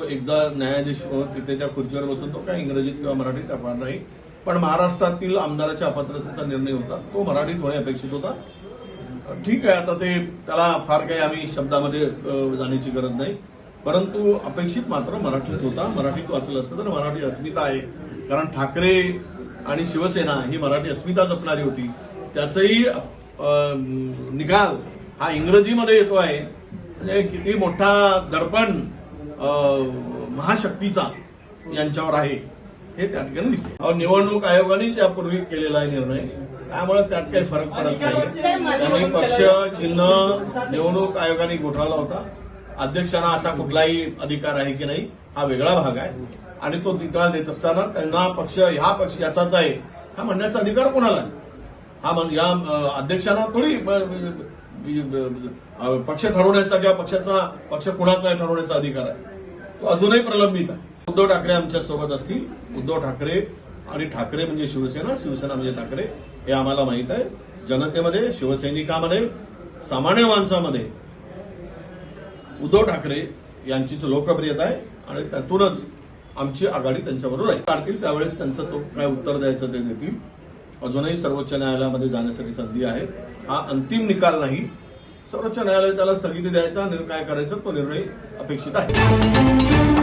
एकदा न्यायाधीश तिथे त्या खुर्चीवर बसून तो काय इंग्रजीत किंवा मराठीत फार नाही, पण महाराष्ट्रातील आमदाराच्या अपात्रतेचा निर्णय होता तो मराठीत होणे अपेक्षित होता. ठीक आहे, आता ते त्याला फार काही आम्ही शब्दामध्ये जाण्याची गरज नाही, परंतु अपेक्षित मात्र मराठीत होता. मराठीत वाचलं असतं तर मराठी अस्मिता आहे, कारण ठाकरे आणि शिवसेना ही मराठी अस्मिता जपणारी होती. त्याचंही निकाल हा इंग्रजीमध्ये येतो आहे, म्हणजे किती मोठा दडपण महाशक्तीचा यांच्यावर आहे हे त्या ठिकाणी दिसते. निवडणूक आयोगानेच यापूर्वी केलेला आहे निर्णय, त्यामुळे त्यात काही फरक पडत नाही. त्यांनी पक्ष चिन्ह निवडणूक आयोगाने गोठवला होता. अध्यक्षांना असा कुठलाही अधिकार आहे की नाही हा वेगळा भाग आहे, आणि तो निकाल देत असताना त्यांना पक्ष याचाच आहे हा म्हणण्याचा अधिकार कोणाला आहे? या अध्यक्षांना थोडी पक्ष ठरवण्याचा किंवा पक्ष कुणाचा ठरवण्याचा अधिकार आहे, तो अजूनही प्रलंबित आहे. उद्धव ठाकरे आमच्या सोबत असतील. उद्धव ठाकरे आणि ठाकरे म्हणजे शिवसेना, शिवसेना म्हणजे ठाकरे हे आम्हाला माहीत आहे. जनतेमध्ये, शिवसैनिकांमध्ये, सामान्य माणसामध्ये उद्धव ठाकरे यांचीच लोकप्रियता आहे, आणि त्यातूनच आमची आघाडी त्यांच्याबरोबर आहे. काढतील त्यावेळेस त्यांचं तो काय उत्तर द्यायचं ते देतील. अजूनही सर्वोच्च न्यायालयामध्ये जाण्यासाठी संधी आहे. हा अंतिम निकाल नाही. सर्वोच्च न्यायालय त्याला स्थगिती द्यायचा, काय करायचं तो निर्णय अपेक्षित आहे.